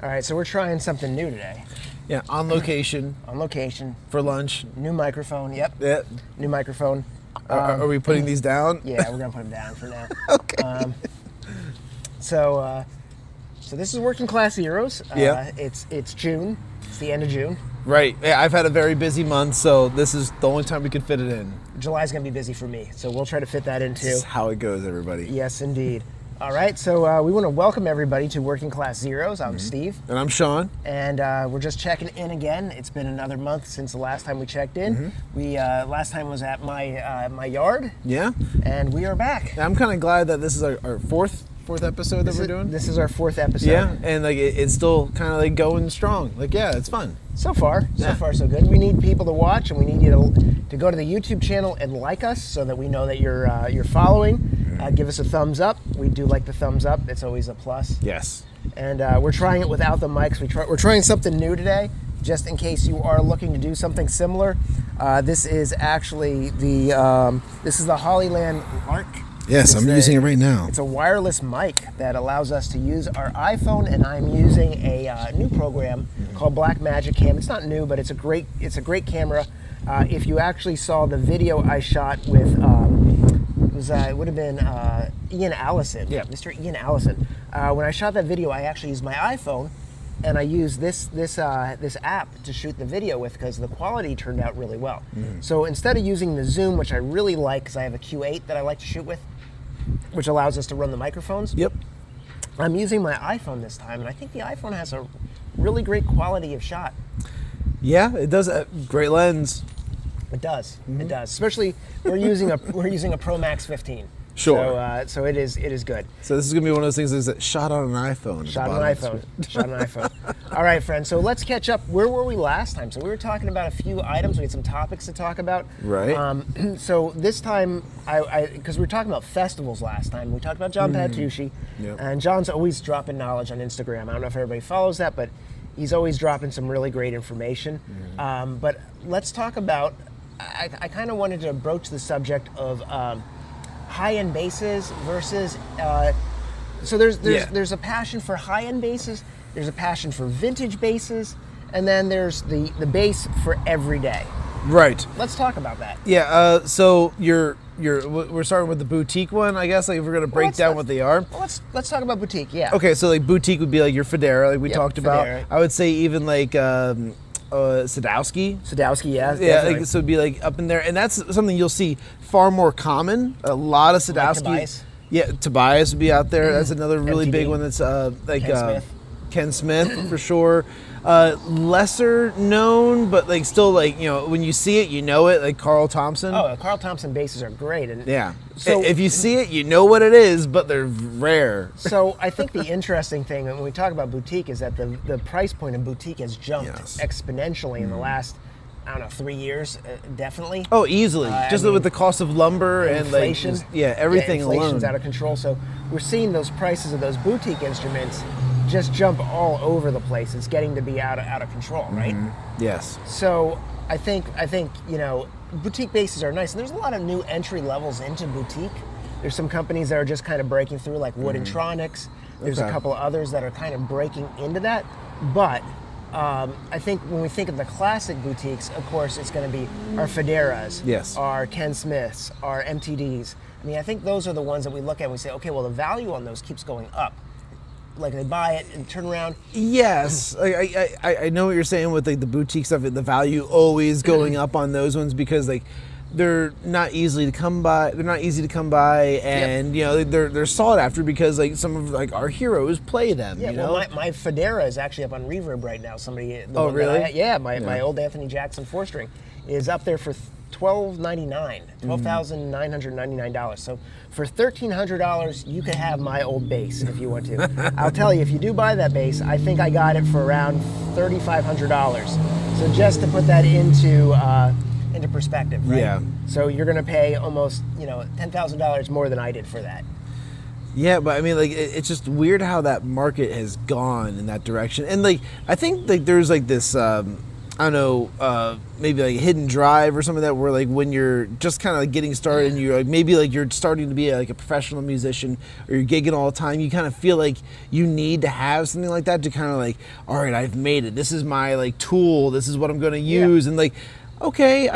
All right, so we're trying something new today. Yeah, on location. On location. For lunch. New microphone, yep. Yeah. New microphone. Are we putting these down? Yeah, we're going to put them down for now. Okay. So this is Working Class Heroes. Yeah. It's June. It's the end of June. Right. Yeah, I've had a very busy month, so this is the only time we can fit it in. July's going to be busy for me, so we'll try to fit that in too. This is how it goes, everybody. Yes, indeed. All right, so we want to welcome everybody to Working Class Zeros. I'm Steve. And I'm Sean. And we're just checking in again. It's been another month since the last time we checked in. We last time was at my yard. Yeah. And we are back. I'm kind of glad that this is our fourth episode that we're doing. This is our fourth episode. Yeah, and like it's still kind of like going strong. Like, yeah, it's fun. So far so good. We need people to watch, and we need you to go to the YouTube channel and like us so that we know that you're following. Give us a thumbs up. We do like the thumbs up. It's always a plus. Yes. And we're trying it without the mics. We're trying something new today, just in case you are looking to do something similar. This is actually the Hollyland Lark. Yes, I'm using it right now. It's a wireless mic that allows us to use our iPhone, and I'm using a new program called Blackmagic Cam. It's not new, but it's a great camera. If you actually saw the video I shot with, it would have been Ian Allison, Mr. Ian Allison. When I shot that video, I actually used my iPhone, and I used this app to shoot the video with because the quality turned out really well. So instead of using the Zoom, which I really like because I have a Q8 that I like to shoot with, which allows us to run the microphones. Yep. I'm using my iPhone this time, and I think the iPhone has a really great quality of shot. Yeah, it does. Great lens. It does. It does. Especially we're using a Pro Max 15. Sure. So it is good. So this is gonna be one of those things that's shot on an iPhone. Shot on an iPhone. All right, friends. So let's catch up. Where were we last time? So we were talking about a few items. We had some topics to talk about. Right. So this time, because we were talking about festivals last time. We talked about John Pattucci, and John's always dropping knowledge on Instagram. I don't know if everybody follows that, but he's always dropping some really great information. But let's talk about. I kind of wanted to broach the subject of. High-end basses versus, so there's a passion for high-end basses, there's a passion for vintage basses, and then there's the bass for every day. Right. Let's talk about that. Yeah. So we're starting with the boutique one, I guess. Like, if we're gonna break down what they are. Well, let's talk about boutique. Yeah. Okay. So like boutique would be like your Federa, like we talked about. Federa. I would say even like. Sadowski. Yeah. Yeah, like, so it'd be like up in there, and that's something you'll see far more common. A lot of Sadowski. Like Tobias. Yeah, Tobias would be out there. That's another really MTD. big one. That's like Ken Smith. Ken Smith for sure. Lesser known, but like still like when you see it, you know it. Like Carl Thompson. Oh, Carl Thompson basses are great, and yeah. So if you see it, you know what it is, but they're rare. So I think the interesting thing when we talk about boutique is that the price point of boutique has jumped exponentially in the last, I don't know, 3 years, definitely. Oh, easily. With the cost of lumber and inflation. Like, everything inflation's alone. Out of control. So we're seeing those prices of those boutique instruments just jump all over the place. It's getting to be out of control, right? Yes. So I think boutique basses are nice, and there's a lot of new entry levels into boutique. There's some companies that are just kind of breaking through, like Woodentronics. There's a couple of others that are kind of breaking into that, but I think when we think of the classic boutiques, of course, it's going to be our Federas, our Ken Smiths, our MTDs. I mean, I think those are the ones that we look at and we say, okay, well, the value on those keeps going up. Like they buy it and turn around. Yes, I know what you're saying with like the boutique stuff. The value always going up on those ones because like they're not easy to come by. And they're sought after because like some of like our heroes play them. Yeah, well, my Federa is actually up on Reverb right now. Oh, really? My old Anthony Jackson 4-string is up there for $12,999. So for $1,300, you could have my old bass if you want to. I'll tell you, if you do buy that bass, I think I got it for around $3,500. So just to put that into perspective, right? Yeah. So you're going to pay almost $10,000 more than I did for that. Yeah, but I mean, like, it's just weird how that market has gone in that direction. And like, I think like there's like this. I don't know, maybe like Hidden Drive or something like that, where like when you're just kind of like getting started and you're like maybe like you're starting to be like a professional musician or you're gigging all the time, you kind of feel like you need to have something like that to kind of like, all right, I've made it. This is my like tool. This is what I'm going to use, and like, okay,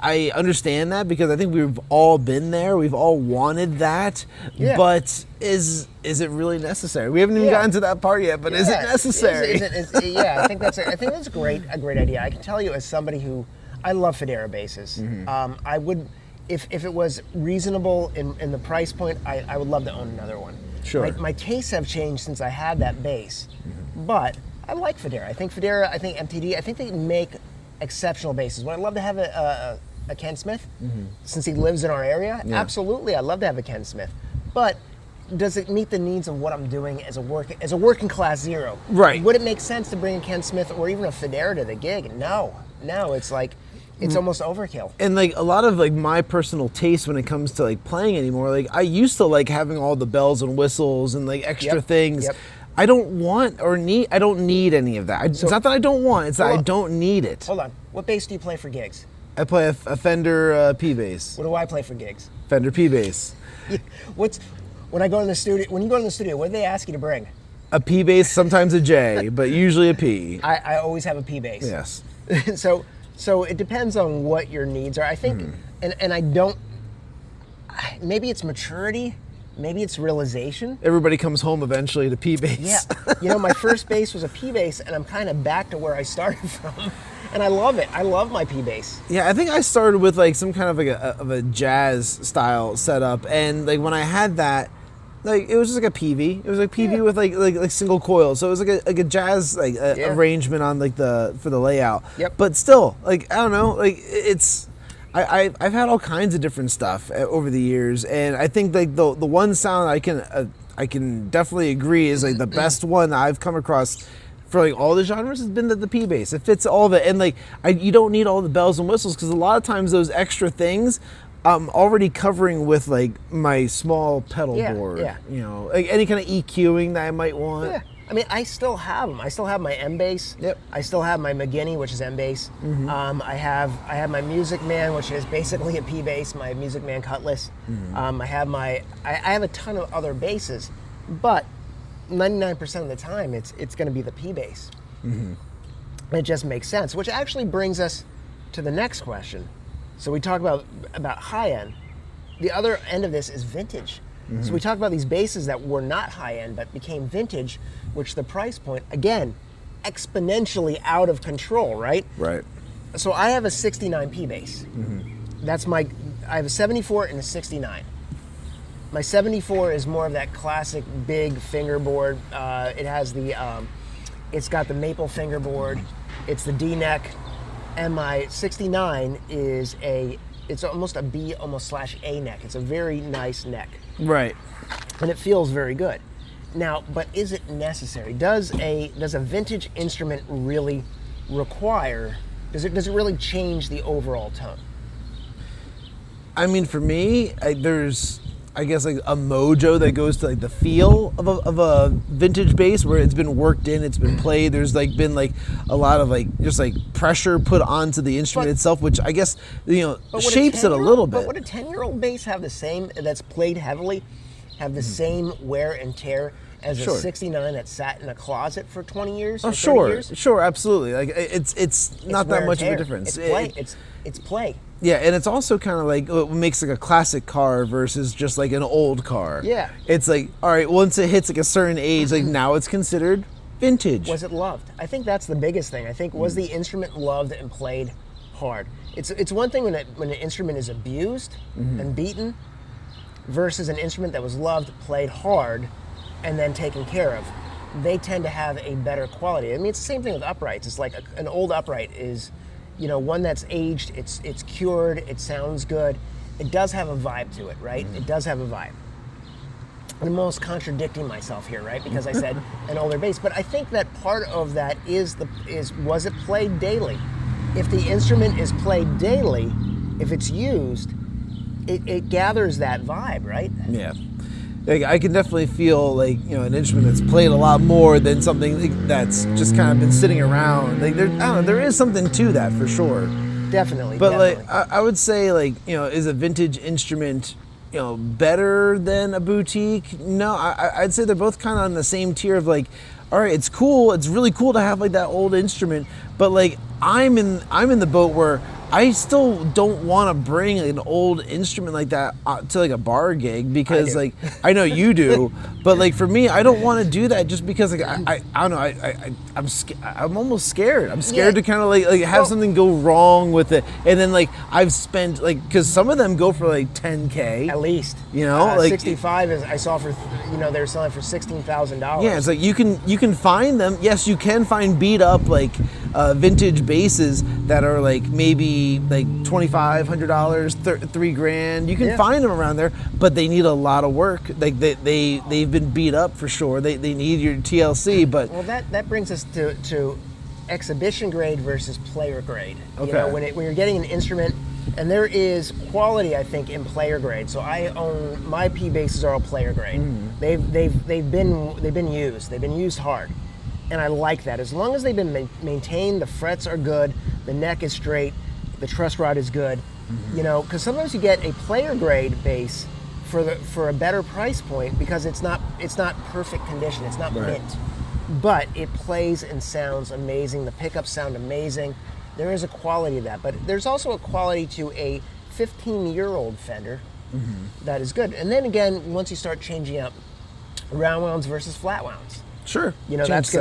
I understand that because I think we've all been there. We've all wanted that, but is it really necessary? We haven't even gotten to that part yet, but is it necessary? I think that's a great idea. I can tell you as somebody who I love Federa basses. I would, if it was reasonable in the price point, I would love to own another one. Sure. My tastes have changed since I had that bass, but I like Federa. I think MTD. I think they make exceptional basses. Would I love to have a Ken Smith? Since he lives in our area? Yeah. Absolutely, I'd love to have a Ken Smith. But does it meet the needs of what I'm doing as a working class zero? Right. Would it make sense to bring a Ken Smith or even a Federa to the gig? No, it's like, it's almost overkill. And like a lot of like my personal taste when it comes to like playing anymore, like I used to like having all the bells and whistles and like extra things. I don't need any of that. It's not that I don't want, it's that I don't need it. Hold on. What bass do you play for gigs? I play a Fender P bass. What do I play for gigs? Fender P bass. When you go in the studio, what do they ask you to bring? A P bass, sometimes a J, but usually a P. I always have a P bass. Yes. So it depends on what your needs are. I think, and I don't, maybe it's maturity, maybe it's realization. Everybody comes home eventually to P bass. Yeah. My first bass was a P bass, and I'm kind of back to where I started from. And I love it. I love my P bass. Yeah, I think I started with like some kind of like a jazz style setup, and like when I had that, like it was just like a PV. It was like PV with like single coil. So it was like a jazz arrangement on like for the layout. Yep. But still, like I don't know, like it's. I've had all kinds of different stuff over the years, and I think like the one sound I can definitely agree is like the best one that I've come across for like all the genres has been the P bass. It fits all of it, and like you don't need all the bells and whistles because a lot of times those extra things I'm already covering with like my small pedal board. Yeah. You know, like any kind of EQing that I might want. Yeah. I mean, I still have them. I still have my M bass. Yep. I still have my McGinney, which is M bass. I have my Music Man, which is basically a P bass. My Music Man Cutlass. I have a ton of other basses, but 99% of the time, it's going to be the P bass. And it just makes sense, which actually brings us to the next question. So we talk about high end. The other end of this is vintage. So we talk about these basses that were not high end but became vintage, which the price point, again, exponentially out of control, right? Right. So I have a 69 P bass. I have a 74 and a 69. My 74 is more of that classic big fingerboard. It has it's got the maple fingerboard. It's the D neck. And my 69 it's almost a B, almost /A neck. It's a very nice neck. Right. And it feels very good. Now, but is it necessary? Does a vintage instrument really require, does it really change the overall tone? I mean, for me, there's, I guess, like a mojo that goes to like the feel of a vintage bass where it's been worked in, it's been played. There's like been like a lot of like just like pressure put onto the instrument itself, which I guess shapes it a little bit. But would a 10-year-old bass have the same that's played heavily, have the same wear and tear as a 69 that sat in a closet for 20 years? Oh, sure, absolutely. Like it's not that much of a difference. It's play. It's play. Yeah, and it's also kind of like what makes like a classic car versus just like an old car. Yeah. It's like, all right, once it hits like a certain age, like now it's considered vintage. Was it loved? I think that's the biggest thing. I think, was the instrument loved and played hard? It's one thing when an instrument is abused and beaten versus an instrument that was loved, played hard, and then taken care of. They tend to have a better quality. I mean, it's the same thing with uprights. It's like an old upright is, one that's aged, it's cured, it sounds good. It does have a vibe to it, right? It does have a vibe. I'm almost contradicting myself here, right? Because I said an older bass, but I think that part of that is was it played daily? If the instrument is played daily, if it's used, it gathers that vibe, right? Yeah. like I can definitely feel like, you know, an instrument that's played a lot more than something like that's just kind of been sitting around. Like I don't know, there is something to that for sure. Definitely. But definitely. like I would say, like, you know, is a vintage instrument, you know, better than a boutique? No, I'd say they're both kind of on the same tier of like, all right, it's cool, it's really cool to have like that old instrument, but like I'm in the boat where I still don't want to bring an old instrument like that to like a bar gig, because like I know you do, but like for me, I don't want to do that just because like I don't know, I'm almost scared. I'm scared to kind of like have something go wrong with it, and then like I've spent like, because some of them go for like $10K at least, you know, like 65 is I saw for, you know, they're selling for $16,000. Yeah, it's like you can find them. Yes, you can find beat up like vintage basses that are like maybe like $2,500, $3,000. You can find them around there, but they need a lot of work. Like they've been beat up for sure. They need your TLC, but well, that brings us to exhibition grade versus player grade. Okay. You know, when you're getting an instrument, and there is quality, I think, in player grade. So I own my P basses are all player grade. They've been used. They've been used hard, and I like that. As long as they've been maintained, the frets are good, the neck is straight, the truss rod is good. You know, because sometimes you get a player grade bass for a better price point because it's not perfect condition. It's not mint, but it plays and sounds amazing. The pickups sound amazing. There is a quality to that, but there's also a quality to a 15-year-old Fender that is good. And then again, once you start changing up round wounds versus flat wounds, sure, you know, it's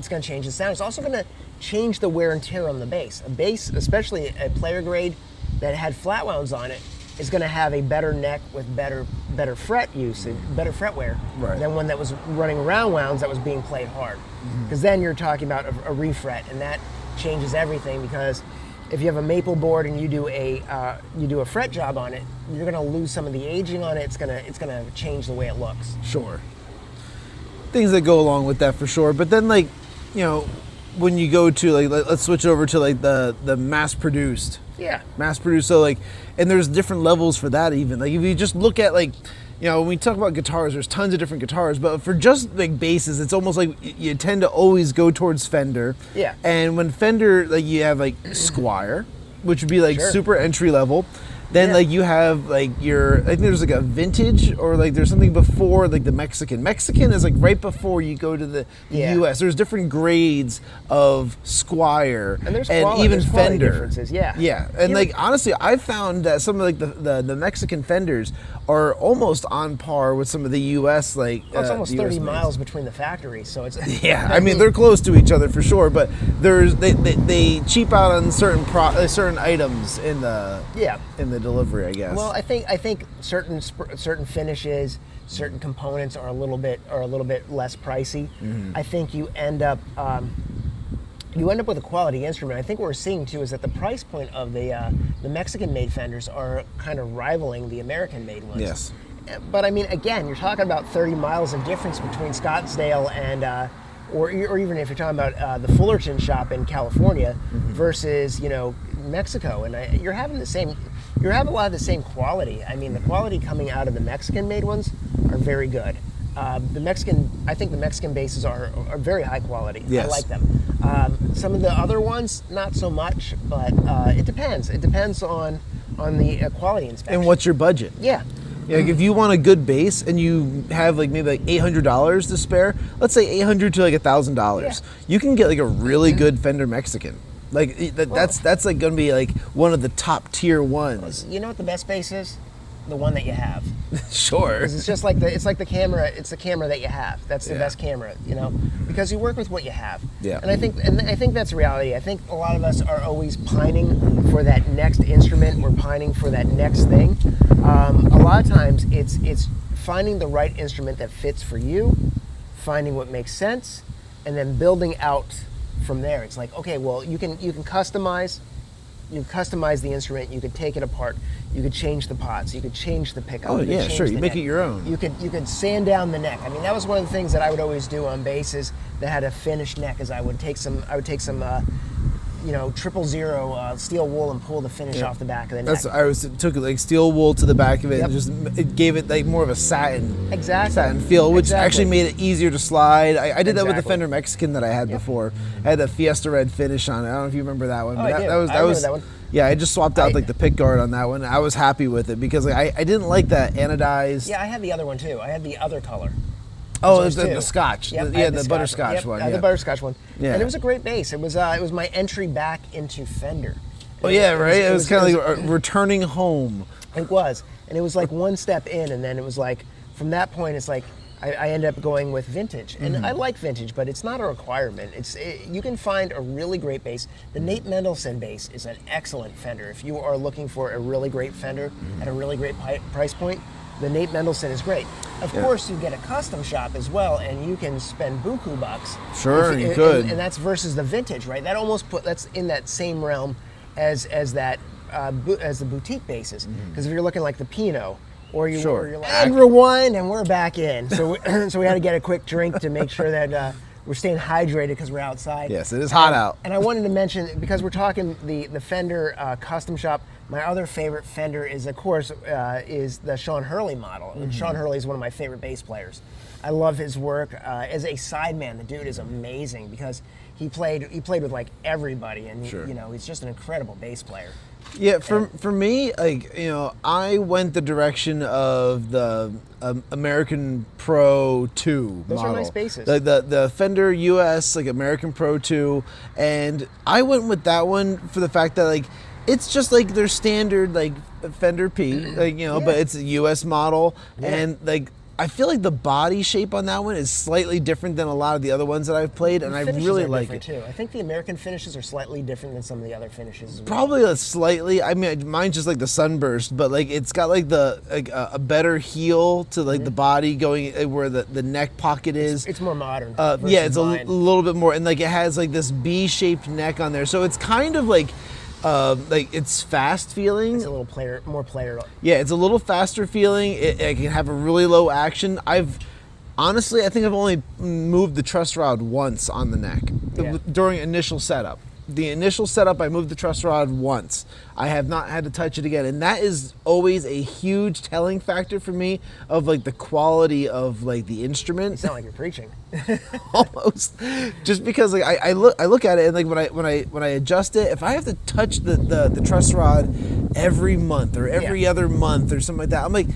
gonna change the sound. It's also gonna change the wear and tear on the bass. A bass, especially a player grade that had flat wounds on it, is gonna have a better neck with better fret usage, better fret wear than one that was running round wounds that was being played hard. Because then you're talking about a refret, and that changes everything, because if you have a maple board and you do a fret job on it, you're going to lose some of the aging on it. It's going to change the way it looks. Sure. Things that go along with that for sure. But then, like, you know, when you go to like, let's switch over to like the mass produced. Yeah. Mass produced. So like, and there's different levels for that even. Like if you just look at like, you know, when we talk about guitars, there's tons of different guitars, but for just like basses, it's almost like you tend to always go towards Fender. Yeah. And when Fender, like you have like Squire, which would be like super entry level. Then like you have like I think there's like a vintage, or like there's something before like the Mexican. Mexican is like right before you go to the US. There's different grades of Squire and there's even Fender differences. Yeah. And like honestly, I've found that some of like the Mexican Fenders are almost on par with some of the US like it's almost 30 miles between the factories, so it's I mean they're close to each other for sure, but they cheap out on certain items in the delivery, I guess. Well, I think certain finishes, certain components are a little bit less pricey. I think you end up with a quality instrument. I think what we're seeing too is that the price point of the Mexican-made Fenders are kind of rivaling the American-made ones. Yes. But I mean, again, you're talking about 30 miles of difference between Scottsdale and, or even if you're talking about the Fullerton shop in California versus, you know, Mexico, and you're having a lot of the same quality. I mean, the quality coming out of the Mexican-made ones are very good. I think the Mexican basses are very high quality. Yes. I like them. Some of the other ones, not so much, but it depends. It depends on the quality inspection. And what's your budget? Yeah. Yeah, like if you want a good bass and you have like maybe like $800 to spare, let's say $800 to like $1,000, you can get like a really good Fender Mexican. Like that's like gonna be like one of the top tier ones. You know what the best bass is? The one that you have. Sure. 'Cause it's just like the camera. It's the camera that you have. That's the best camera, you know, because you work with what you have. Yeah. And I think that's reality. I think a lot of us are always pining for that next instrument. We're pining for that next thing. A lot of times it's finding the right instrument that fits for you, finding what makes sense, and then building out from there. It's like, okay, well, you can customize. You customize the instrument. You could take it apart. You could change the pots. You could change the pickup. Oh yeah, sure. You make it your own. You could sand down the neck. I mean, that was one of the things that I would always do on basses that had a finished neck. Is I would take some triple zero steel wool and pull the finish off the back of the neck. Took like steel wool to the back of it Yep. and just it gave it like more of a satin feel, which actually made it easier to slide. I did that with the Fender Mexican that I had before. I had the Fiesta Red finish on it. I don't know if you remember that one. Oh, But I that remember that one. Yeah, I just swapped out like the pick guard on that one. I was happy with it because like, I didn't like that anodized. Yeah, I had the other one too. I had the other color. Oh, the Scotch. Yep, The butterscotch one. The butterscotch one. Yeah. And it was a great bass. It was my entry back into Fender. Oh yeah, right. It was kind of like returning home. It was, and it was like one step in, and then it was like from that point, it's like I ended up going with vintage, and I like vintage, but it's not a requirement. You can find a really great bass. The Nate Mendelsohn bass is an excellent Fender. If you are looking for a really great Fender at a really great price point, the Nate Mendelsohn is great. Of course, you get a custom shop as well, and you can spend buku bucks. Sure, you could. And that's versus the vintage, right? That almost that's in that same realm as the boutique basses. Because if you're looking like the Pinot, or you're like, and rewind, and we're back in. So so we had to get a quick drink to make sure that we're staying hydrated because we're outside. Yes, it is hot out. And I wanted to mention, because we're talking the Fender custom shop, my other favorite Fender is, of course, is the Sean Hurley model. And Sean Hurley is one of my favorite bass players. I love his work as a sideman. The dude is amazing because he played with like everybody, and he's just an incredible bass player. Yeah, for me, like I went the direction of the American Pro 2 Those model. are nice basses. The Fender US like American Pro 2, and I went with that one for the fact that like it's just like their standard like Fender P, like but it's a US model, and like I feel like the body shape on that one is slightly different than a lot of the other ones that I've played, and I really like it too. I think the American finishes are slightly different than some of the other finishes as well. Probably slightly. I mean, mine's just like the sunburst, but like it's got like a better heel to like the body going where the neck pocket is. It's more modern. Yeah, it's a little bit more, and like it has like this B-shaped neck on there, so it's kind of like it's fast feeling. It's a little more player. Yeah, it's a little faster feeling. It can have a really low action. Honestly, I think I've only moved the truss rod once on the neck during initial setup. The initial setup, I moved the truss rod once. I have not had to touch it again, and that is always a huge telling factor for me of like the quality of like the instrument. You sound like you're preaching. Almost, just because like I look at it, and like when I adjust it, if I have to touch the truss rod every month or every other month or something like that, I'm like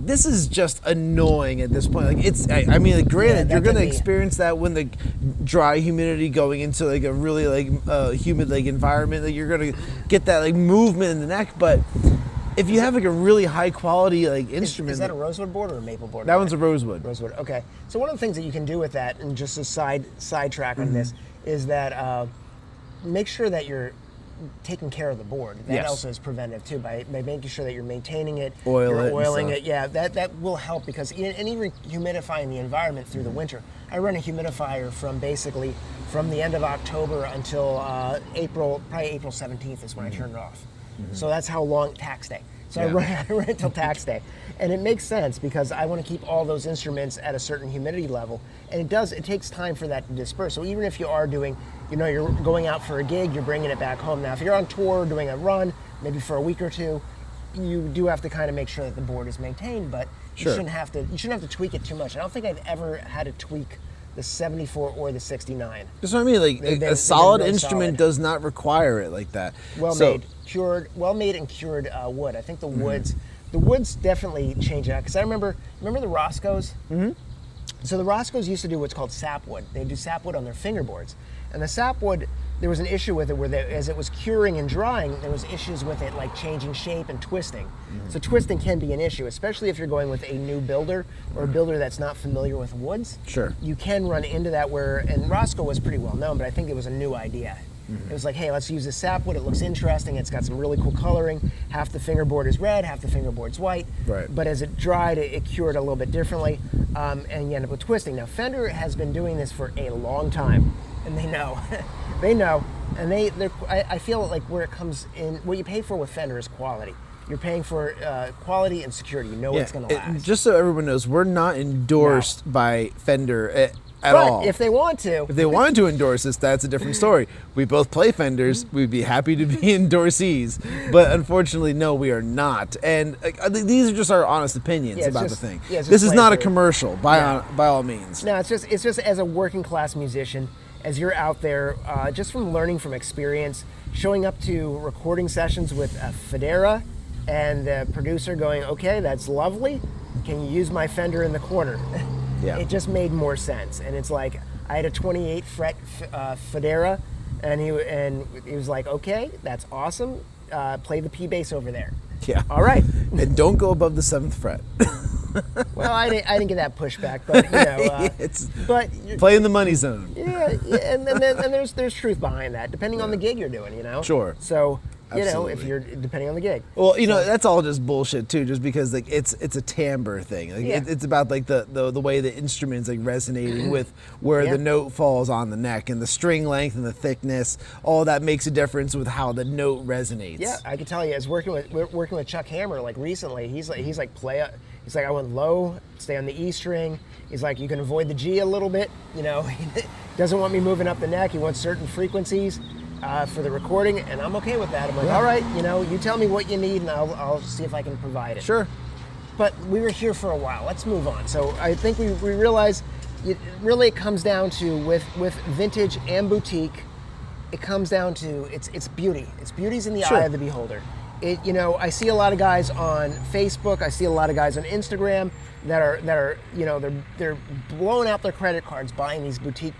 this is just annoying at this point. Like I mean, like, granted, you're gonna experience that when the dry humidity going into like a really like humid like environment, that you're gonna get that like movement in the neck, but if you have like a really high quality like instrument. Is that a rosewood board or a maple board? That one's a rosewood. Rosewood, okay. So one of the things that you can do with that, and just a sidetrack on this, is that make sure that you're taking care of the board. That also is preventive too, by making sure that you're maintaining it, oiling it. Yeah, that will help, because any humidifying the environment through the winter. I run a humidifier from the end of October until April 17th is when I turn it off. So that's how long, tax day. So I run it till tax day. And it makes sense because I want to keep all those instruments at a certain humidity level. And it takes time for that to disperse. So even if you are doing, you're going out for a gig, you're bringing it back home. Now, if you're on tour doing a run, maybe for a week or two, you do have to kind of make sure that the board is maintained, but you shouldn't have to tweak it too much. I don't think I've ever had to tweak the 74 or the 69. That's what I mean. Like a solid instrument does not require it like that. Well made and cured wood. I think the woods definitely change that, because I remember the Roscoes. So the Roscoes used to do what's called sapwood. They do sapwood on their fingerboards, and the sapwood, there was an issue with it where as it was curing and drying, there was issues with it like changing shape and twisting. So twisting can be an issue, especially if you're going with a new builder or a builder that's not familiar with woods. Sure. You can run into that and Roscoe was pretty well known, but I think it was a new idea. It was like, hey, let's use this sapwood. It looks interesting. It's got some really cool coloring. Half the fingerboard is red, half the fingerboard's white. Right. But as it dried, it cured a little bit differently, and you end up with twisting. Now, Fender has been doing this for a long time, and they know. They know. And I feel like where it comes in, what you pay for with Fender is quality. You're paying for quality and security. You know it's going to last. Just so everyone knows, we're not endorsed by Fender. at but all. if they want to. If they wanted to endorse us, that's a different story. We both play Fenders. We'd be happy to be endorsees. But unfortunately, no, we are not. And these are just our honest opinions about the thing. Yeah, this is not a commercial, by all means. No, it's just as a working class musician, as you're out there, just from learning from experience, showing up to recording sessions with a Federa and the producer going, okay, that's lovely. Can you use my Fender in the corner? Yeah. It just made more sense. And it's like, I had a 28 fret Federa, and he was like, okay, that's awesome. Play the P bass over there. Yeah. All right. And don't go above the 7th fret. Well, I didn't get that pushback, but it's but play in the money zone. yeah, and there's truth behind that, depending on the gig you're doing, Sure. So Absolutely. if you're depending on the gig. Well, that's all just bullshit too, just because like it's a timbre thing. Like it's about like the way the instrument's like resonating with where the note falls on the neck, and the string length and the thickness. All that makes a difference with how the note resonates. Yeah, I can tell you, as working with Chuck Hammer, like recently, he's like play. He's like, I went low, stay on the E string. He's like, you can avoid the G a little bit. He doesn't want me moving up the neck. He wants certain frequencies for the recording, and I'm okay with that. I'm like, all right, you tell me what you need, and I'll see if I can provide it. Sure. But we were here for a while. Let's move on. So I think we realize it comes down to with vintage and boutique. It comes down to it's beauty. It's beauty's in the eye of the beholder. I see a lot of guys on Facebook. I see a lot of guys on Instagram that are they're blowing out their credit cards buying these boutique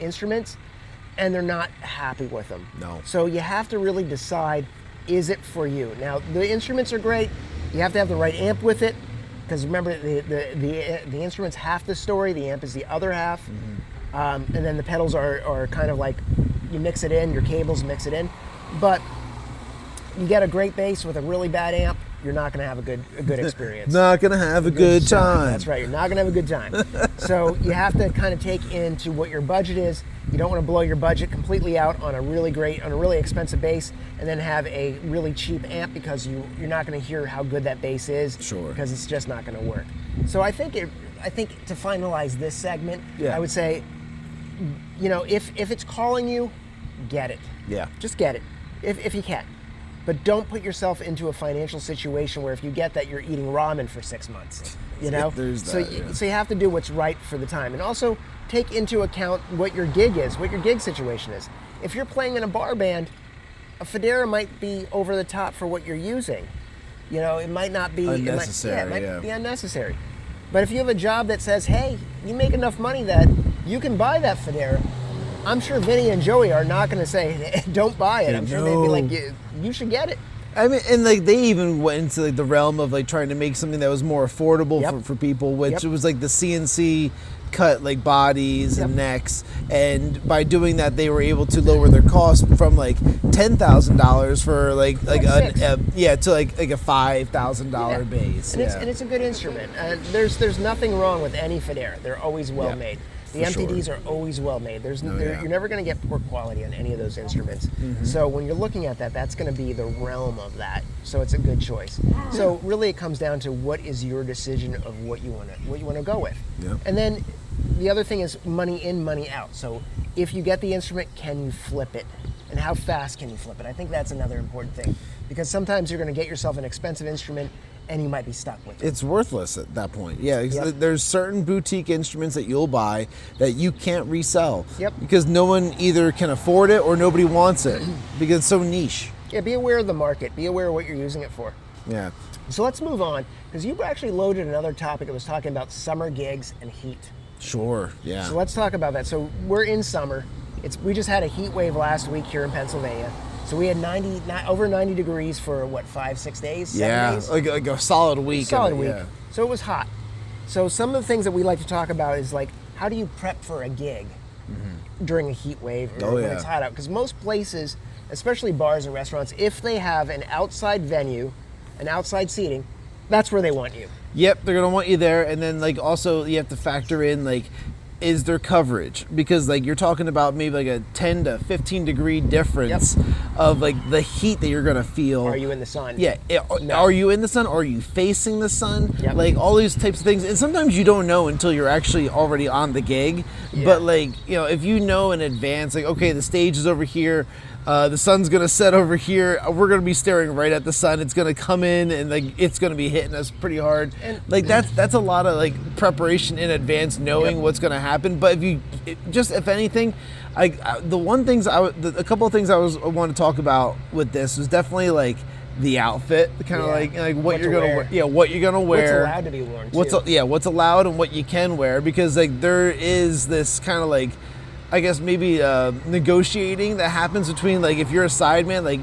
instruments, and they're not happy with them. No. So you have to really decide, is it for you? Now the instruments are great. You have to have the right amp with it, because remember the instrument's half the story. The amp is the other half, and then the pedals are kind of like you mix it in. Your cables mix it in, but you get a great bass with a really bad amp, you're not going to have a good experience. Not going to have a good time. That's right. You're not going to have a good time. So you have to kind of take into what your budget is. You don't want to blow your budget completely out on a really expensive bass, and then have a really cheap amp, because you're not going to hear how good that bass is. Sure. Because it's just not going to work. So I think to finalize this segment, I would say, if it's calling you, get it. Yeah. Just get it, if you can. But don't put yourself into a financial situation where if you get that, you're eating ramen for 6 months. There's that, So you have to do what's right for the time, and also take into account what your gig is, what your gig situation is. If you're playing in a bar band, a Federa might be over the top for what you're using. It might not be unnecessary. It might be unnecessary. But if you have a job that says, hey, you make enough money that you can buy that Federa, I'm sure Vinny and Joey are not going to say, don't buy it. I'm sure they'd be like, you should get it. I mean, and like they even went into like the realm of like trying to make something that was more affordable for people, which was like the CNC cut like bodies and necks, and by doing that they were able to lower their cost from like $10,000 for like to like a $5,000 bass. And it's a good instrument. There's nothing wrong with any Federa. They're always well made. The MTDs are always well made. You're never going to get poor quality on any of those instruments. Mm-hmm. So when you're looking at that, that's going to be the realm of that. So it's a good choice. So really, it comes down to what is your decision of what you want to go with. Yeah. And then the other thing is money in, money out. So if you get the instrument, can you flip it? And how fast can you flip it? I think that's another important thing, because sometimes you're going to get yourself an expensive instrument and you might be stuck with it. It's worthless at that point. Yeah, there's certain boutique instruments that you'll buy that you can't resell. Yep. Because no one either can afford it or nobody wants it because it's so niche. Yeah, be aware of the market. Be aware of what you're using it for. Yeah. So let's move on, because you actually loaded another topic that was talking about summer gigs and heat. Sure, yeah. So let's talk about that. So we're in summer. We just had a heat wave last week here in Pennsylvania. So we had over 90 degrees for 5-6 days? 7 days? Like a solid week. Solid week. Yeah. So it was hot. So some of the things that we like to talk about is like, how do you prep for a gig during a heat wave or when it's hot out? Because most places, especially bars and restaurants, if they have an outside venue, an outside seating, that's where they want you. Yep, they're gonna want you there, and then like also you have to factor in like is their coverage, because like you're talking about maybe like a 10 to 15 degree difference of like the heat that you're gonna feel. Are you in the sun? Yeah. No. Are you in the sun? Are you facing the sun? Yep. Like all these types of things, and sometimes you don't know until you're actually already on the gig. Yeah. But like, you know, if you know in advance, like, okay, the stage is over here. The sun's gonna set over here. We're gonna be staring right at the sun. It's gonna come in and like it's gonna be hitting us pretty hard. And like that's a lot of like preparation in advance, knowing what's gonna happen. But if anything, a couple of things I want to talk about with this was definitely like the outfit, kind of like what you're gonna wear. Yeah, what you're gonna wear. What's allowed to be worn too. What's allowed and what you can wear, because like there is this kind of like, I guess maybe negotiating that happens between like if you're a sideman, like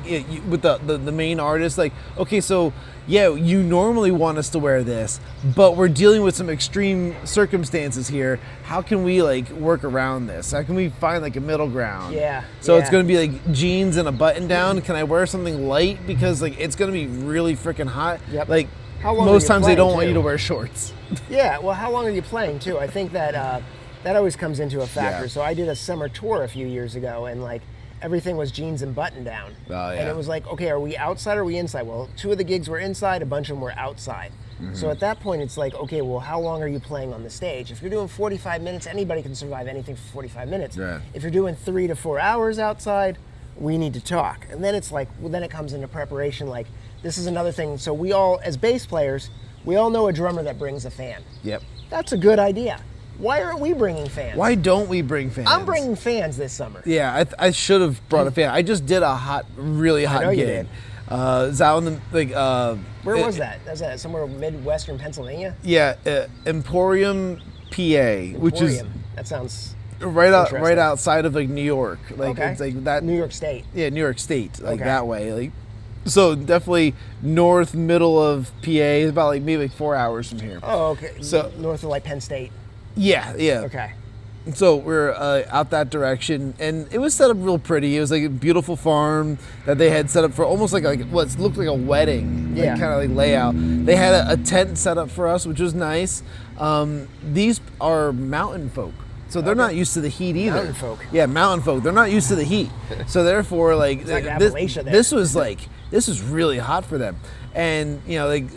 with the main artist, like, okay, so yeah, you normally want us to wear this, but we're dealing with some extreme circumstances here. How can we like work around this? How can we find like a middle ground? Yeah. So it's gonna be like jeans and a button down. Can I wear something light, because like it's gonna be really freaking hot? Yep. Like How long most are you times they playing, don't want too? you to wear shorts. Yeah, well, how long are you playing too? I think that that always comes into a factor. Yeah. So I did a summer tour a few years ago, and like everything was jeans and button down. Oh, yeah. And it was like, okay, are we outside or are we inside? Well, 2 of the gigs were inside, a bunch of them were outside. So at that point, it's like, okay, well, how long are you playing on the stage? If you're doing 45 minutes, anybody can survive anything for 45 minutes. Yeah. If you're doing 3 to 4 hours outside, we need to talk. And then it's like, well, then it comes into preparation. Like, this is another thing. So we all, as bass players, we all know a drummer that brings a fan. Yep. That's a good idea. Why aren't we bringing fans? Why don't we bring fans? I'm bringing fans this summer. Yeah, I should have brought a fan. I just did a really hot know gig. you did. It was out in the Where was that? Was that somewhere midwestern Pennsylvania? Yeah, Emporium, PA, which is Emporium. That sounds right interesting. outside of like New York. Like okay. it's like that. New York State. Yeah, New York State, like Okay. that way. Like, so definitely middle of PA. It's about like maybe like 4 hours from here. Oh, okay. So- north of like Penn State. Yeah. Okay. So we're out that direction, and it was set up real pretty. It was like a beautiful farm that they had set up for almost like what looked like a wedding, Yeah. kind of like layout. They had a tent set up for us, which was nice. These are mountain folk, so they're not used to the heat either. Mountain folk. Yeah, mountain folk. They're not used to the heat, so therefore, like, like Appalachia there. this was really hot for them. And you know, like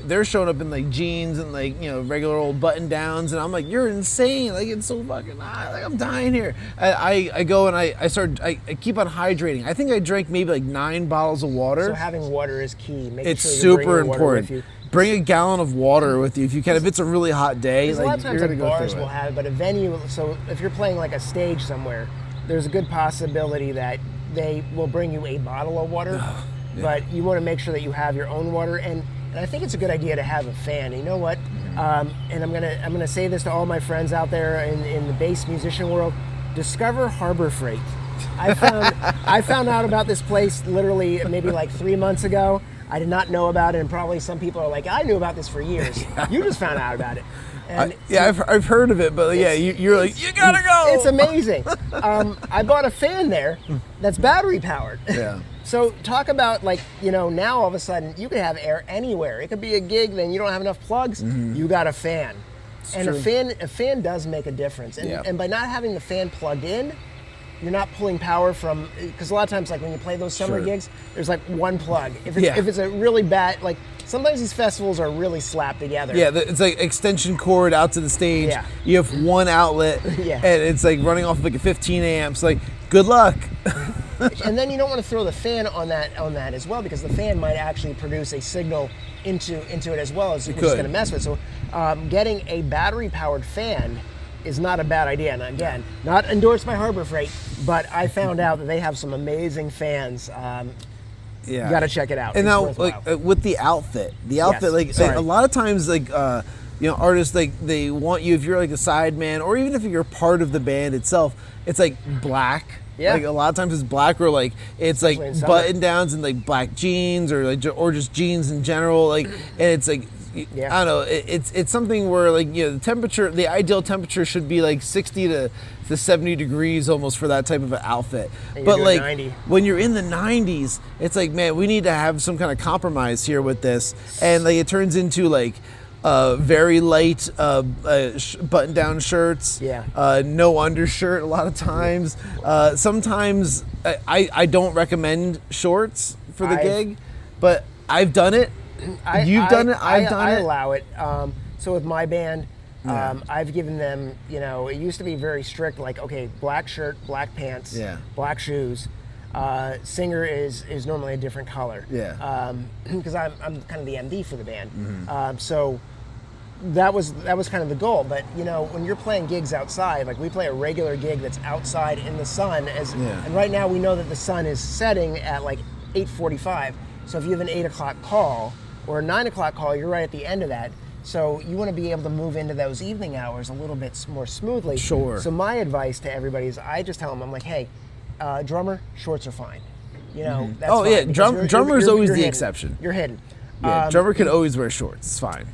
they're showing up in like jeans and like, you know, regular old button downs, and I'm like, you're insane! Like, it's so fucking hot! Like, I'm dying here. I go and I keep on hydrating. I think I drank maybe like 9 bottles of water. So having water is key. Making It's sure you super bring your water with important. you. Bring a gallon of water with you if you can. If it's a really hot day, Because a lot like of times you're like gonna go bars through will it. have it, but a venue, so if you're playing like a stage somewhere, there's a good possibility that they will bring you a bottle of water, but you want to make sure that you have your own water. And I think it's a good idea to have a fan. You know what? And I'm gonna say this to all my friends out there in the bass musician world: discover Harbor Freight. I found out about this place literally maybe like 3 months ago. I did not know about it, and probably some people are like, I knew about this for years. You just found out about it. And I've heard of it, but yeah, you're like, you gotta go. It's amazing. I bought a fan there that's battery powered. Yeah. So talk about, like, you know, now all of a sudden you can have air anywhere. It could be a gig, then you don't have enough plugs. You got a fan. And true. a fan does make a difference. And, Yeah. and by not having the fan plugged in, you're not pulling power from, because a lot of times, like when you play those summer Sure. gigs, there's like one plug. If Yeah. it's a really bad, like sometimes these festivals are really slapped together. Yeah, it's like extension cord out to the stage. Yeah. You have one outlet, Yeah. and it's like running off like a 15 amps. Like, good luck. And then you don't want to throw the fan on that as well, because the fan might actually produce a signal into it as well, as which is could. going to mess with. So getting a battery powered fan is not a bad idea. And again, not endorsed by Harbor Freight, but I found out that they have some amazing fans. Yeah. You got to check it out. And It's now, worthwhile. like with the outfit, like sorry. a lot of times, like you know, artists, like they want you, if you're like a side man, or even if you're part of the band itself, it's like black. Yeah. Like a lot of times it's black, or like it's Especially in like summer. button downs and like black jeans, or like or just jeans in general. Like, and it's like, Yeah. I don't know. It's something where, like, you know, the ideal temperature should be like 60 to 70 degrees almost for that type of an outfit. And you're But doing like 90. when you're in the 90s, it's like, man, we need to have some kind of compromise here with this. And like it turns into like very light button-down shirts. Yeah. No undershirt a lot of times. Sometimes I don't recommend shorts for the gig, but I've done it. You've done it. I've done it. I allow it. So with my band, I've given them, it used to be very strict, like, okay, black shirt, black pants, black shoes. Singer is normally a different color. Yeah. Because I'm kind of the MD for the band. So that was kind of the goal. But when you're playing gigs outside, like we play a regular gig that's outside in the sun, and right now we know that the sun is setting at like 8:45. So if you have an 8 o'clock call or a 9 o'clock call, you're right at the end of that. So you want to be able to move into those evening hours a little bit more smoothly. Sure. So my advice to everybody is I just tell them, I'm like, hey, drummer, shorts are fine. That's oh fine, yeah, because drummer is always you're the hidden. exception. You're hidden. Yeah, drummer can always wear shorts. It's fine.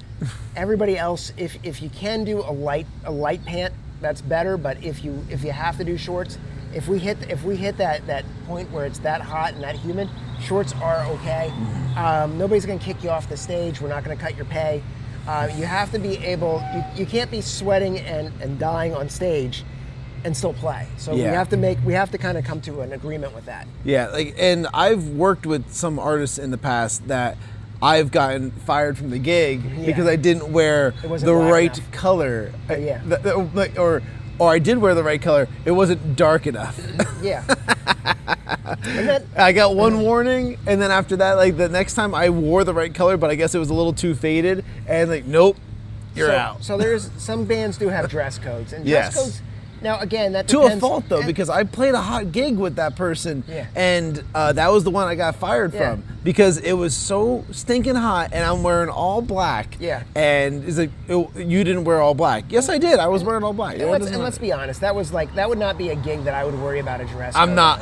Everybody else, if you can do a light pant, that's better. But if you have to do shorts, if we hit that point where it's that hot and that humid, shorts are okay. Nobody's gonna kick you off the stage. We're not gonna cut your pay. You have to be able. You can't be sweating and dying on stage and still play. So we have to kind of come to an agreement with that. Yeah, and I've worked with some artists in the past that I've gotten fired from the gig because I didn't wear the right color. Or I did wear the right color. It wasn't dark enough. Yeah. I got one warning, and then after that, like the next time I wore the right color, but I guess it was a little too faded, and like, nope, you're out. So there's some bands do have dress codes, and dress codes. Now again, that to depends. a fault though, because I played a hot gig with that person, and that was the one I got fired from because it was so stinking hot, and I'm wearing all black. Yeah. And it's like, you didn't wear all black. Yes, I did. I was wearing all black. And let's be honest. That would not be a gig that I would worry about a dress code. I'm not.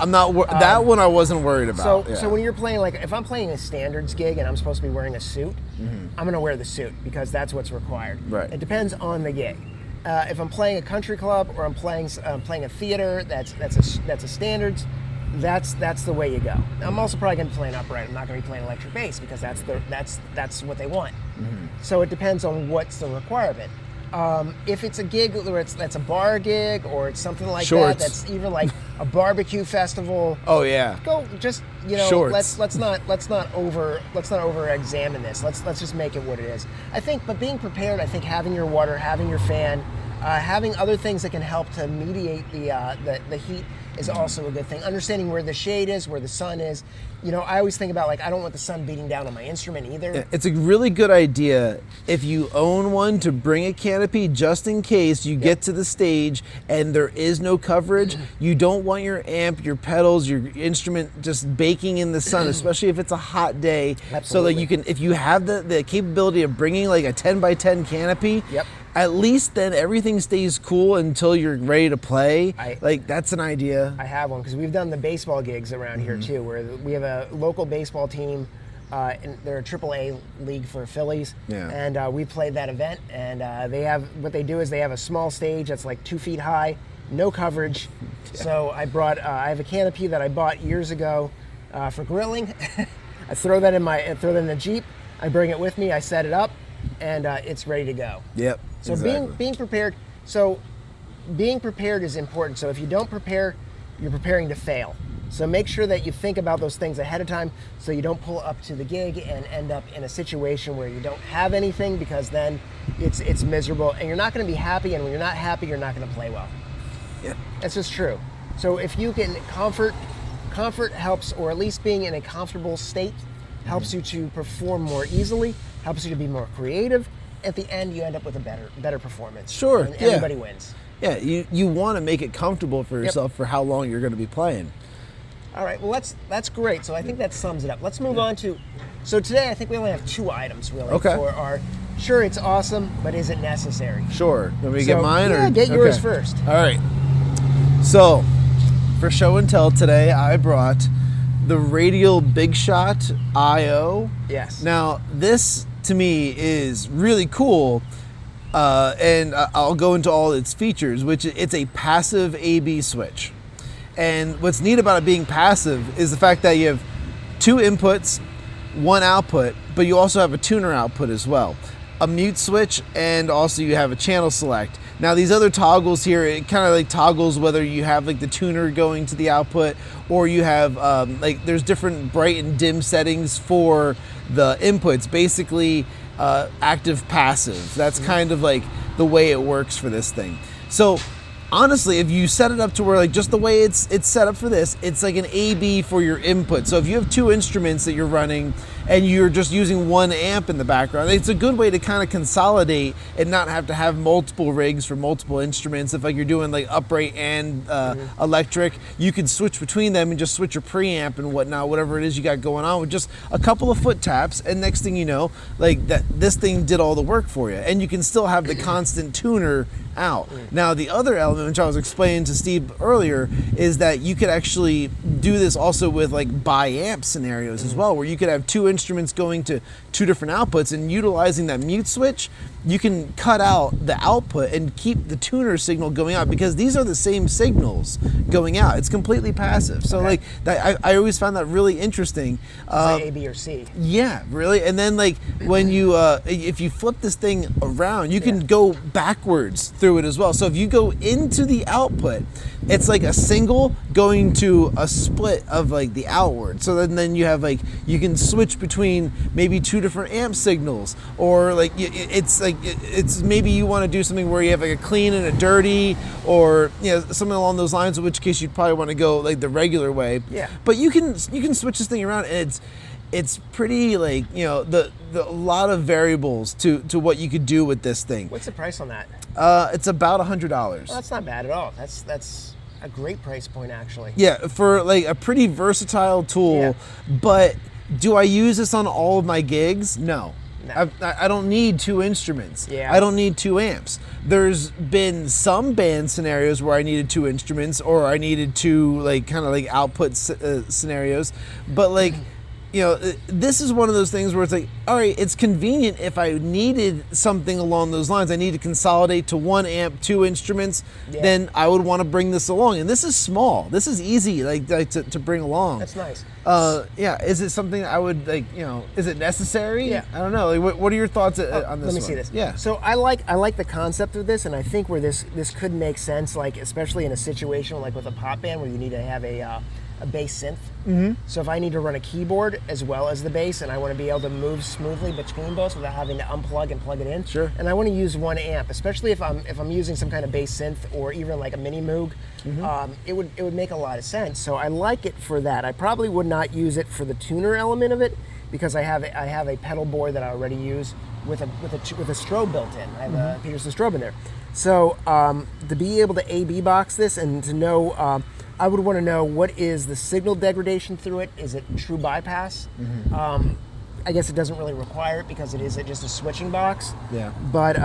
That one I wasn't worried about. So when you're playing, like if I'm playing a standards gig and I'm supposed to be wearing a suit, I'm gonna wear the suit because that's what's required. Right. It depends on the gig. If I'm playing a country club or I'm playing a theater, that's a standards. That's the way you go. I'm also probably going to be playing upright. I'm not going to be playing electric bass because that's what they want. So it depends on what's the requirement. If it's a gig where that's a bar gig or it's something like that, that's even like a barbecue festival. Oh yeah. Go just Shorts. let's not over examine this. Let's just make it what it is. I think, but being prepared. I think having your water, having your fan, having other things that can help to mediate the heat is also a good thing. Understanding where the shade is, where the sun is. I always think about, like, I don't want the sun beating down on my instrument either. It's a really good idea if you own one to bring a canopy just in case you get to the stage and there is no coverage. You don't want your amp, your pedals, your instrument just baking in the sun, especially if it's a hot day. Absolutely. So that you can, if you have the capability of bringing like a 10 by 10 canopy, at least then everything stays cool until you're ready to play. That's an idea. I have one because we've done the baseball gigs around here too, where we have a local baseball team. And they're a AAA league for Phillies, and we played that event. And they have a small stage that's like 2 feet high, no coverage. So I have a canopy that I bought years ago for grilling. I throw that in the Jeep. I bring it with me. I set it up, and it's ready to go. Yep. So being prepared. So being prepared is important. So if you don't prepare, you're preparing to fail. So make sure that you think about those things ahead of time so you don't pull up to the gig and end up in a situation where you don't have anything, because then it's miserable and you're not going to be happy, and when you're not happy, you're not going to play well. Yeah. That's just true. So if you can comfort helps, or at least being in a comfortable state helps you to perform more easily, helps you to be more creative. At the end, you end up with a better performance. Sure. And everybody wins. Yeah, you want to make it comfortable for yourself for how long you're going to be playing. All right, well, that's great. So I think that sums it up. Let's move on to, so today I think we only have 2 items really for our, sure, it's awesome, but is it necessary? Sure. Let me get mine? Yeah, get yours first. All right. So, for show and tell today, I brought the Radial Big Shot IO. Yes. Now, this to me is really cool, and I'll go into all its features, which it's a passive AB switch. And what's neat about it being passive is the fact that you have 2 inputs, 1 output, but you also have a tuner output as well. a mute switch, and also you have a channel select. Now these other toggles here, it kind of like toggles whether you have like the tuner going to the output, or you have like there's different bright and dim settings for the inputs. Basically, active, passive. That's kind of like the way it works for this thing. So honestly, if you set it up to where like just the way it's set up for this, it's like an A/B for your input. So if you have two instruments that you're running and you're just using 1 amp in the background, it's a good way to kind of consolidate and not have to have multiple rigs for multiple instruments. If like you're doing like upright and electric, you can switch between them and just switch your preamp and whatnot, whatever it is you got going on with just a couple of foot taps, and next thing you know, like that, this thing did all the work for you, and you can still have the constant tuner out. Now the other element, which I was explaining to Steve earlier, is that you could actually do this also with like bi-amp scenarios as well, where you could have two instruments going to two different outputs, and utilizing that mute switch, you can cut out the output and keep the tuner signal going out, because these are the same signals going out. It's completely passive. So like that, I always found that really interesting. Like A, B, or C. Yeah, really. And then like when you if you flip this thing around, you can go backwards through it as well. So if you go into the output, it's like a single going to a split of like the outward. So then you have like, you can switch between maybe two different amp signals, or like it's like it's maybe you want to do something where you have like a clean and a dirty, or something along those lines, in which case you'd probably want to go like the regular way. Yeah. But you can switch this thing around, and it's pretty like the a lot of variables to what you could do with this thing. What's the price on that? It's about $100. Well, that's not bad at all. That's a great price point, actually. Yeah, for like a pretty versatile tool. Yeah. But do I use this on all of my gigs? No. No. I don't need two instruments. Yeah. I don't need two amps. There's been some band scenarios where I needed two instruments, or I needed two like kind of like output scenarios, but like this is one of those things where it's like, all right, it's convenient if I needed something along those lines. I need to consolidate to 1 amp, two instruments, then I would want to bring this along. And this is small. This is easy like to bring along. That's nice. Yeah, is it something I would like, is it necessary? Yeah. I don't know. Like, what are your thoughts on this one? Let me see this. Yeah. So I like the concept of this, and I think where this could make sense, like especially in a situation like with a pop band where you need to have a bass synth. Mm-hmm. So if I need to run a keyboard as well as the bass, and I want to be able to move smoothly between both without having to unplug and plug it in. Sure. And I want to use 1 amp, especially if I'm using some kind of bass synth or even like a mini Moog. Mm-hmm. It would make a lot of sense. So I like it for that. I probably would not use it for the tuner element of it, because I have a pedal board that I already use with a strobe built in. I have a Peterson strobe in there. So to be able to A/B box this and to know. I would want to know, what is the signal degradation through it? Is it true bypass? Mm-hmm. I guess it doesn't really require it because it is just a switching box. Yeah. But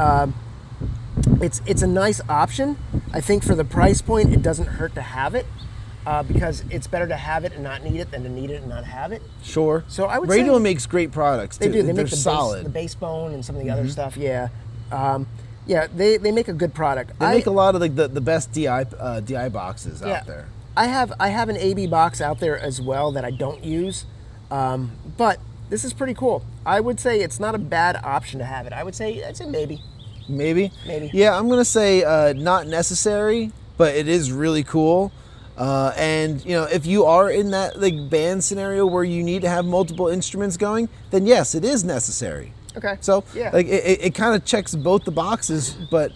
it's a nice option. I think for the price point, it doesn't hurt to have it, because it's better to have it and not need it than to need it and not have it. Sure. So I would Radio say makes great products too. they do. They They're make solid. the bass bone and some of the other stuff. Yeah. They make a good product. They make a lot of like the best DI boxes out there. I have an A/B box out there as well that I don't use, but this is pretty cool. I would say it's not a bad option to have it. I'd say maybe. Maybe. Maybe. Yeah, I'm gonna say not necessary, but it is really cool. And if you are in that like band scenario where you need to have multiple instruments going, then yes, it is necessary. Okay. So yeah, like it kind of checks both the boxes, but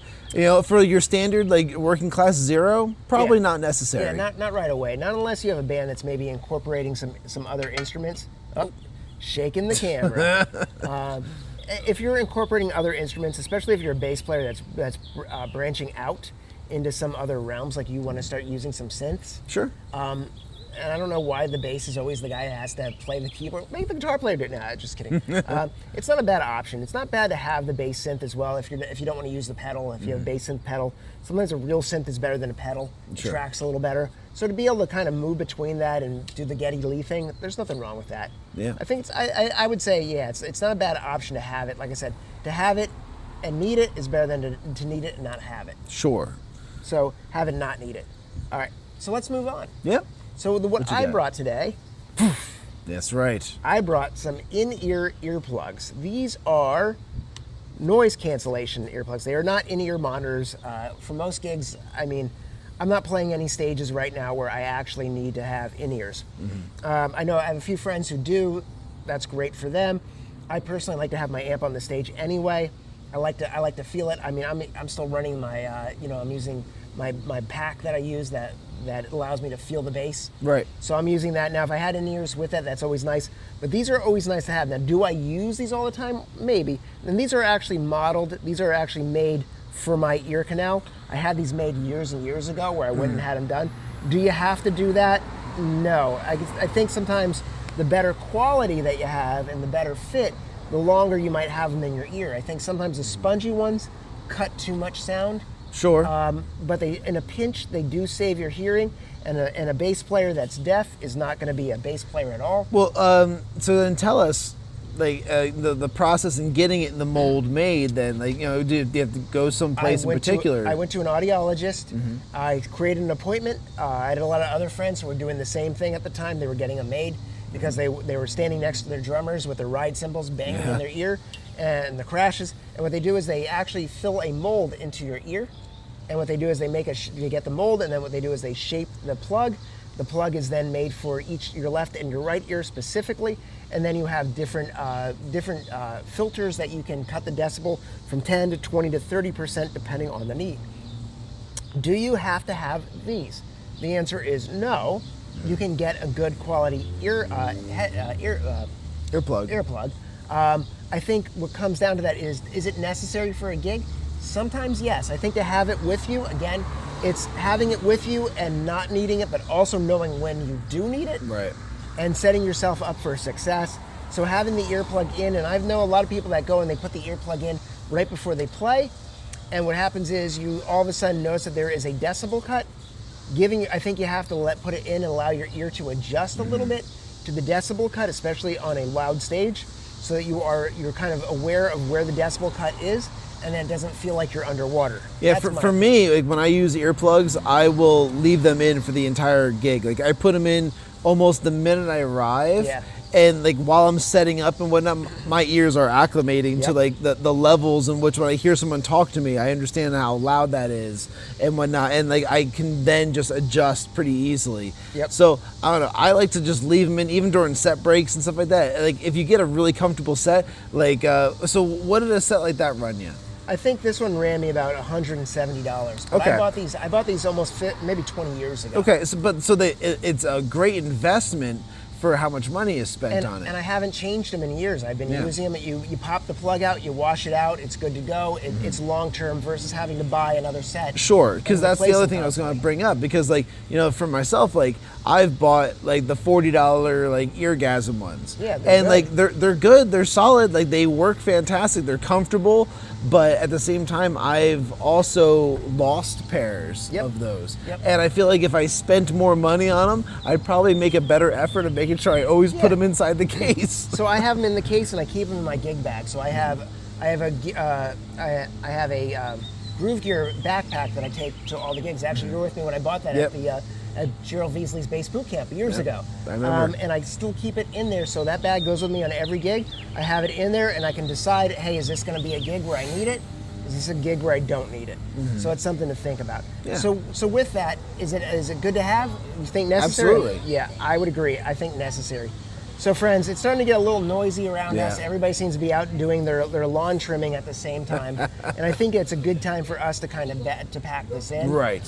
for your standard like working class 0, probably not necessary. Yeah, not right away. Not unless you have a band that's maybe incorporating some other instruments. Oh, shaking the camera. If you're incorporating other instruments, especially if you're a bass player that's branching out into some other realms, like you want to start using some synths. Sure. And I don't know why the bass is always the guy that has to play the keyboard. Maybe the guitar player did. Nah, just kidding. It's not a bad option. It's not bad to have the bass synth as well if you don't want to use the pedal. If you have a bass synth pedal, sometimes a real synth is better than a pedal. Sure. It tracks a little better. So to be able to kind of move between that and do the Geddy Lee thing, there's nothing wrong with that. Yeah. I think I would say it's not a bad option to have it. Like I said, to have it and need it is better than to need it and not have it. Sure. So have it, not need it. All right. So let's move on. Yep. So what I brought today. That's right. I brought some in-ear earplugs. These are noise cancellation earplugs. They are not in-ear monitors. For most gigs, I mean, I'm not playing any stages right now where I actually need to have in-ears. I know I have a few friends who do. That's great for them. I personally like to have my amp on the stage anyway. I like to feel it. I mean, I'm still running my, I'm using my pack that I use that allows me to feel the bass. Right. So I'm using that now. If I had in-ears with it, that's always nice. But these are always nice to have. Now, do I use these all the time? Maybe. And these are actually modeled. These are actually made for my ear canal. I had these made years and years ago where I went and had them done. Do you have to do that? No. I think sometimes the better quality that you have and the better fit, the longer you might have them in your ear. I think sometimes the spongy ones cut too much sound. Sure. But they, in a pinch, they do save your hearing, and a bass player that's deaf is not going to be a bass player at all. Well, so then tell us, like, the process in getting it in the mold made. Then, like, do you have to go someplace in particular? I went to an audiologist. I created an appointment. I had a lot of other friends who were doing the same thing at the time. They were getting them made because they were standing next to their drummers with their ride cymbals banging in their ear and the crashes. And what they do is they actually fill a mold into your ear. And what they do is they get the mold, and then what they do is they shape the plug. The plug is then made for each your left and your right ear specifically, and then you have different filters that you can cut the decibel from 10 to 20 to 30% depending on the need. Do you have to have these? The answer is no. You can get a good quality earplug. I think what comes down to that is it necessary for a gig? Sometimes yes. I think to have it with you, again, it's having it with you and not needing it, but also knowing when you do need it. Right. And setting yourself up for success. So having the earplug in, and I know a lot of people that go and they put the earplug in right before they play, and what happens is you all of a sudden notice that there is a decibel cut. I think you have to put it in and allow your ear to adjust a little bit to the decibel cut, especially on a loud stage, so that you're kind of aware of where the decibel cut is, and then it doesn't feel like you're underwater. Yeah, for me, like when I use earplugs, I will leave them in for the entire gig. Like I put them in almost the minute I arrive. Yeah. And like while I'm setting up and whatnot, my ears are acclimating to like the levels in which when I hear someone talk to me, I understand how loud that is and whatnot. And like I can then just adjust pretty easily. Yep. So I don't know, I like to just leave them in even during set breaks and stuff like that. Like if you get a really comfortable set, like, so what did a set like that run you? I think this one ran me about $170. But Okay. I bought these almost maybe 20 years ago. Okay, so it's a great investment for how much money is spent on it. And I haven't changed them in years. I've been using them. You pop the plug out, you wash it out, it's good to go. It's long term versus having to buy another set. Sure, because that's the replace other it thing I was going to constantly. bring up. Because like for myself, like I've bought like the $40 like Eargasm ones. Yeah, they're and good. like they're good, they're solid, like they work fantastic, they're comfortable. But at the same time, I've also lost pairs of those. Yep. And I feel like if I spent more money on them, I'd probably make a better effort of making sure I always put them inside the case. So I have them in the case and I keep them in my gig bag. So I have a Groove Gear backpack that I take to all the gigs. Actually, you were with me when I bought that at Gerald Veasley's Bass Boot Camp years ago. I remember. And I still keep it in there, so that bag goes with me on every gig. I have it in there, and I can decide, hey, is this going to be a gig where I need it? Is this a gig where I don't need it? So it's something to think about. Yeah. So with that, is it good to have? You think necessary? Absolutely. Yeah, I would agree. I think necessary. So friends, it's starting to get a little noisy around us. Everybody seems to be out doing their lawn trimming at the same time. And I think it's a good time for us to kind of to pack this in. Right.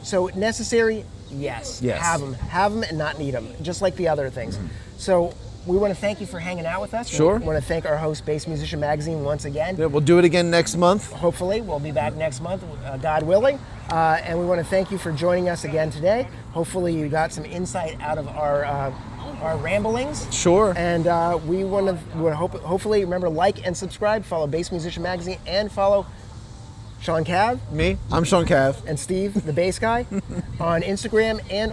So necessary, yes. Yes. Have them and not need them, just like the other things. So we want to thank you for hanging out with us. Sure. We want to thank our host, Bass Musician Magazine, once again. Yeah, we'll do it again next month. Hopefully, we'll be back next month, God willing. And we want to thank you for joining us again today. Hopefully, you got some insight out of our ramblings. Sure. And we want to hopefully remember, like and subscribe. Follow Bass Musician Magazine and follow Sean Cav. Me? I'm Sean Cav. And Steve, the bass guy, on Instagram and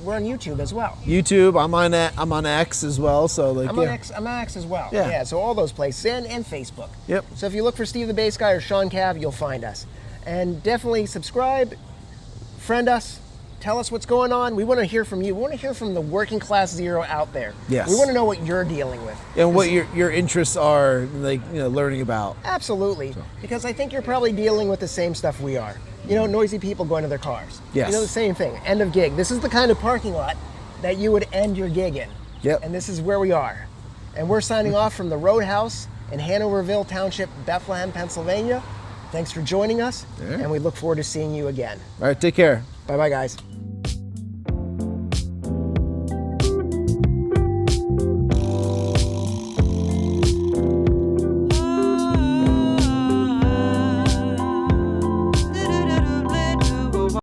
we're on YouTube as well. YouTube. I'm on X as well. So like I'm on X as well. Yeah. So all those places and Facebook. Yep. So if you look for Steve the Bass Guy or Sean Cav, you'll find us. And definitely subscribe, friend us, Tell us what's going on. We want to hear from you. We want to hear from the working class zero out there. Yes. We want to know what you're dealing with. And what your interests are, like, you know, learning about. Absolutely. Because I think you're probably dealing with the same stuff we are. You know, noisy people going to their cars. Yes. You know, the same thing. End of gig. This is the kind of parking lot that you would end your gig in. Yep. And this is where we are. And we're signing off from the Roadhouse in Hanoverville Township, Bethlehem, Pennsylvania. Thanks for joining us, and we look forward to seeing you again. All right, take care. Bye-bye, guys.